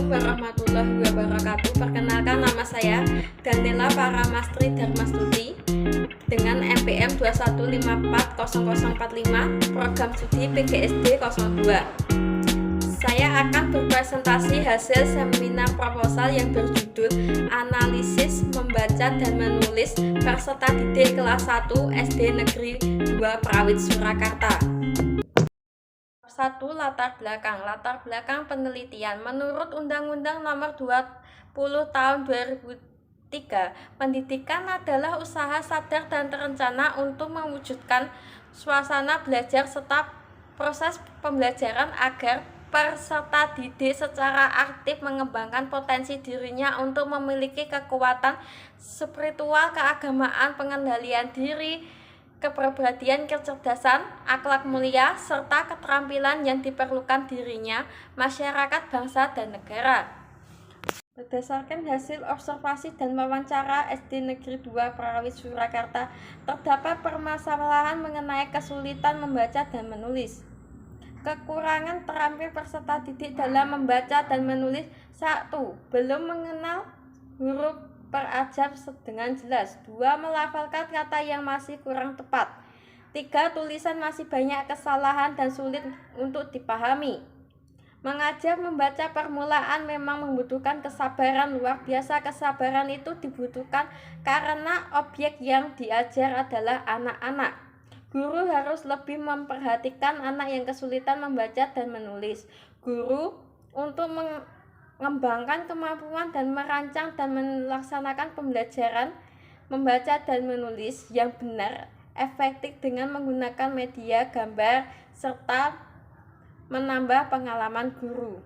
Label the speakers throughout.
Speaker 1: Assalamualaikum warahmatullahi wabarakatuh. Perkenalkan, nama saya Danila Paramastri Dharmastuti dengan NPM 2154045, program studi PGSD 02. Saya akan berpresentasi hasil seminar proposal yang berjudul Analisis Membaca dan Menulis Peserta Didik Kelas 1 SD Negeri 2 Prawit Surakarta. 1. Latar belakang penelitian. Menurut Undang-Undang Nomor 20 Tahun 2003, pendidikan adalah usaha sadar dan terencana untuk mewujudkan suasana belajar serta proses pembelajaran agar peserta didik secara aktif mengembangkan potensi dirinya untuk memiliki kekuatan spiritual, keagamaan, pengendalian diri, kepribadian, kecerdasan, akhlak mulia, serta keterampilan yang diperlukan dirinya, masyarakat, bangsa, dan negara. Berdasarkan hasil observasi dan wawancara SD Negeri 2 Prawit Surakarta, terdapat permasalahan mengenai kesulitan membaca dan menulis. Kekurangan terampil peserta didik dalam membaca dan menulis. 1. Belum mengenal huruf perajab dengan jelas. 2. Melafalkan kata yang masih kurang tepat. 3. Tulisan masih banyak kesalahan dan sulit untuk dipahami. Mengajar membaca permulaan memang membutuhkan kesabaran luar biasa. Kesabaran itu dibutuhkan karena objek yang diajar adalah anak-anak. Guru harus lebih memperhatikan anak yang kesulitan membaca dan menulis. Guru untuk mengembangkan kemampuan dan merancang dan melaksanakan pembelajaran membaca dan menulis yang benar, efektif dengan menggunakan media gambar serta menambah pengalaman guru.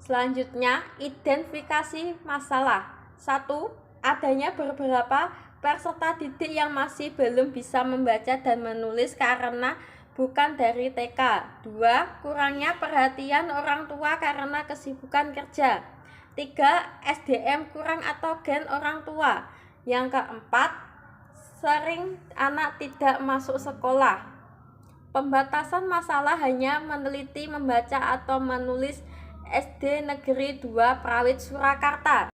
Speaker 1: Selanjutnya, identifikasi masalah. 1. Adanya beberapa peserta didik yang masih belum bisa membaca dan menulis karena bukan dari TK. 2. Kurangnya perhatian orang tua karena kesibukan kerja. 3. SDM kurang atau gen orang tua. Yang keempat, sering anak tidak masuk sekolah. Pembatasan masalah hanya meneliti membaca atau menulis SD Negeri 2 Prawit Surakarta.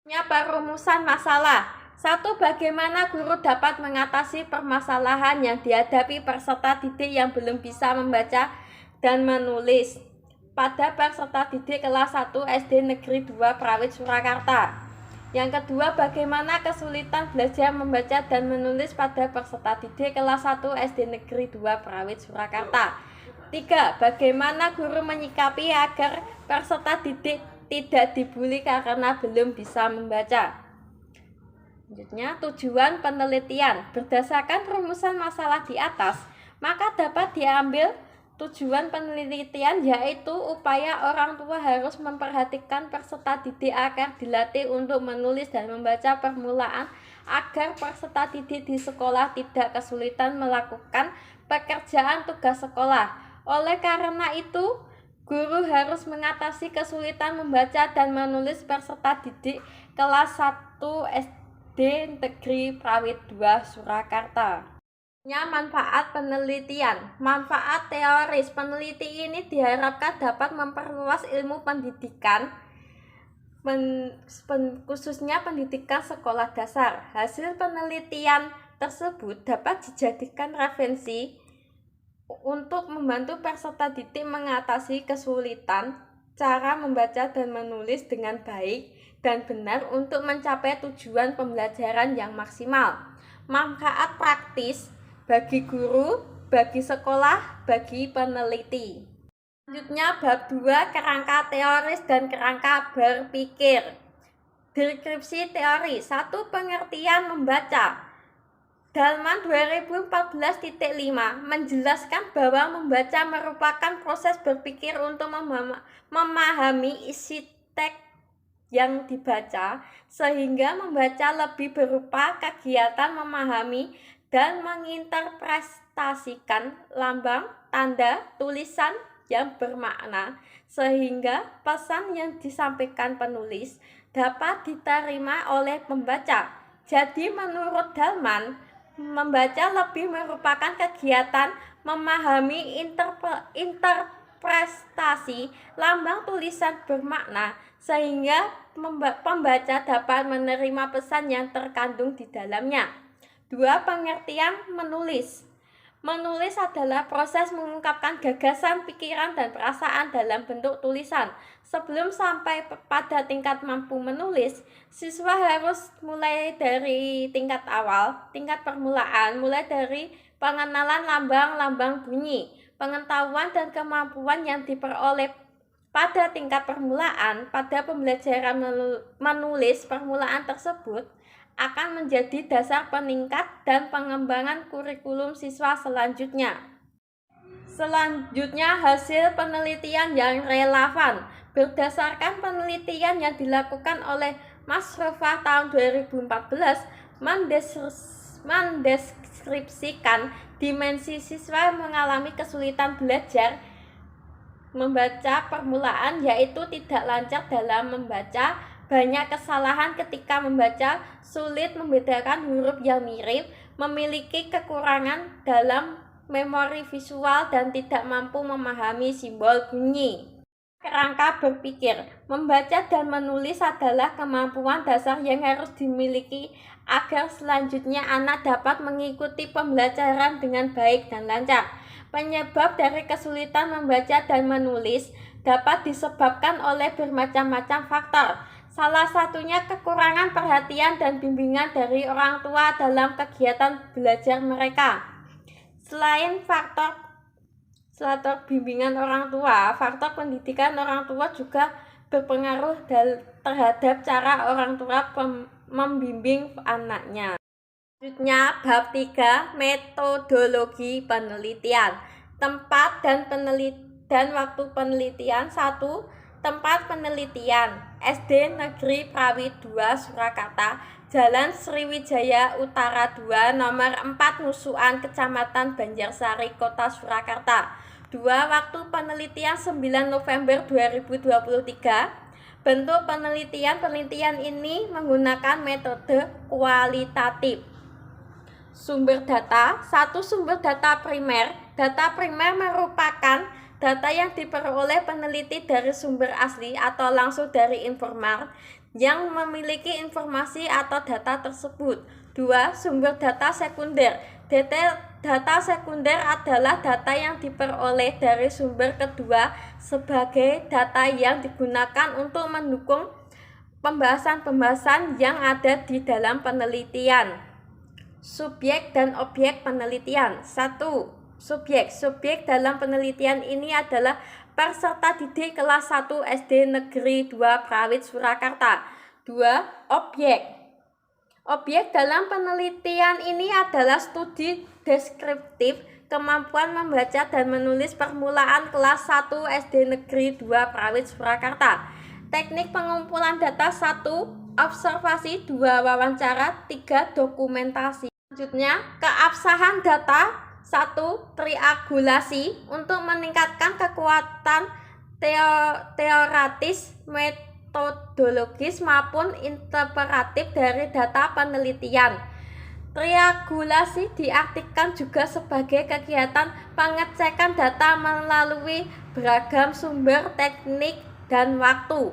Speaker 1: Perumusan masalah. 1. Bagaimana guru dapat mengatasi permasalahan yang dihadapi peserta didik yang belum bisa membaca dan menulis pada peserta didik kelas 1 SD Negeri 2 Prawit Surakarta. Yang kedua, bagaimana kesulitan belajar membaca dan menulis pada peserta didik kelas 1 SD Negeri 2 Prawit Surakarta. 3. Bagaimana guru menyikapi agar peserta didik tidak dibully karena belum bisa membaca. Selanjutnya, tujuan penelitian. Berdasarkan rumusan masalah di atas, maka dapat diambil tujuan penelitian, yaitu upaya orang tua harus memperhatikan peserta didik agar dilatih untuk menulis dan membaca permulaan agar peserta didik di sekolah tidak kesulitan melakukan pekerjaan tugas sekolah. Oleh karena itu, guru harus mengatasi kesulitan membaca dan menulis peserta didik kelas 1 SD Negeri Prawit 2 Surakarta. Manfaat penelitian. Manfaat teoris. Peneliti ini diharapkan dapat memperluas ilmu pendidikan, khususnya pendidikan sekolah dasar. Hasil penelitian tersebut dapat dijadikan referensi untuk membantu peserta didik mengatasi kesulitan cara membaca dan menulis dengan baik dan benar untuk mencapai tujuan pembelajaran yang maksimal. Manfaat praktis bagi guru, bagi sekolah, bagi peneliti. Selanjutnya, bab 2, kerangka teoris dan kerangka berpikir. Deskripsi teori. 1. Pengertian membaca. Halaman 2014.5 menjelaskan bahwa membaca merupakan proses berpikir untuk memahami isi teks yang dibaca, sehingga membaca lebih berupa kegiatan memahami dan menginterpretasikan lambang, tanda, tulisan yang bermakna, sehingga pesan yang disampaikan penulis dapat diterima oleh pembaca. Jadi menurut Dalman, membaca lebih merupakan kegiatan memahami prestasi, lambang tulisan bermakna sehingga pembaca dapat menerima pesan yang terkandung di dalamnya. 2. Pengertian menulis. Menulis adalah proses mengungkapkan gagasan, pikiran, dan perasaan dalam bentuk tulisan. Sebelum sampai pada tingkat mampu menulis, siswa harus mulai dari tingkat awal, tingkat permulaan, mulai dari pengenalan lambang-lambang bunyi, pengetahuan dan kemampuan yang diperoleh pada tingkat permulaan. Pada pembelajaran menulis permulaan tersebut akan menjadi dasar peningkat dan pengembangan kurikulum siswa selanjutnya. Selanjutnya, hasil penelitian yang relevan. Berdasarkan penelitian yang dilakukan oleh Mas Rofah tahun 2014 mendeskripsikan dimensi siswa mengalami kesulitan belajar membaca permulaan, yaitu tidak lancar dalam membaca, banyak kesalahan ketika membaca, sulit membedakan huruf yang mirip, memiliki kekurangan dalam memori visual, dan tidak mampu memahami simbol bunyi. Kerangka berpikir. Membaca dan menulis adalah kemampuan dasar yang harus dimiliki agar selanjutnya anak dapat mengikuti pembelajaran dengan baik dan lancar. Penyebab dari kesulitan membaca dan menulis dapat disebabkan oleh bermacam-macam faktor. Salah satunya kekurangan perhatian dan bimbingan dari orang tua dalam kegiatan belajar mereka. Selain faktor bimbingan orang tua, faktor pendidikan orang tua juga berpengaruh terhadap cara orang tua membimbing anaknya. Selanjutnya, bab 3, metodologi penelitian. Tempat dan waktu penelitian. 1. Tempat penelitian SD Negeri Prawi 2 Surakarta, Jalan Sriwijaya Utara 2, nomor 4 Nusukan, Kecamatan Banjarsari, Kota Surakarta. 2. Waktu penelitian 9 November 2023. Bentuk penelitian ini menggunakan metode kualitatif. Sumber data. 1. Sumber data primer. Data primer merupakan data yang diperoleh peneliti dari sumber asli atau langsung dari informal yang memiliki informasi atau data tersebut. 2. Sumber data sekunder. Data sekunder adalah data yang diperoleh dari sumber kedua sebagai data yang digunakan untuk mendukung pembahasan-pembahasan yang ada di dalam penelitian. Subjek dan objek penelitian. 1. Subjek dalam penelitian ini adalah peserta didik kelas 1 SD Negeri 2 Prawit Surakarta. 2. Objek dalam penelitian ini adalah studi deskriptif kemampuan membaca dan menulis permulaan kelas 1 SD Negeri 2 Prawit Surakarta. Teknik pengumpulan data. 1. Observasi. 2. Wawancara. 3. Dokumentasi. Selanjutnya, keabsahan data. 1. Triangulasi untuk meningkatkan kekuatan teoritis, metodologis maupun interpretatif dari data penelitian. Triangulasi diartikan juga sebagai kegiatan pengecekan data melalui beragam sumber, teknik, dan waktu.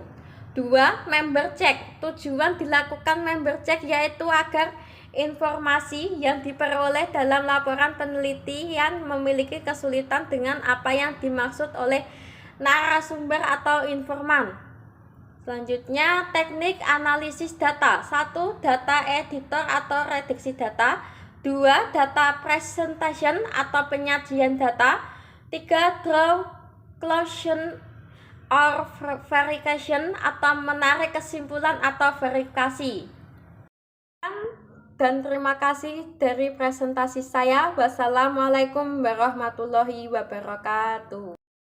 Speaker 1: 2. Member check. Tujuan dilakukan member check yaitu agar informasi yang diperoleh dalam laporan penelitian memiliki kesulitan dengan apa yang dimaksud oleh narasumber atau informan. Selanjutnya, teknik analisis data. 1. Data editor atau redaksi data. 2. Data presentation atau penyajian data. 3. Draw conclusion or verification atau menarik kesimpulan atau verifikasi. Dan terima kasih dari presentasi saya. Wassalamualaikum warahmatullahi wabarakatuh.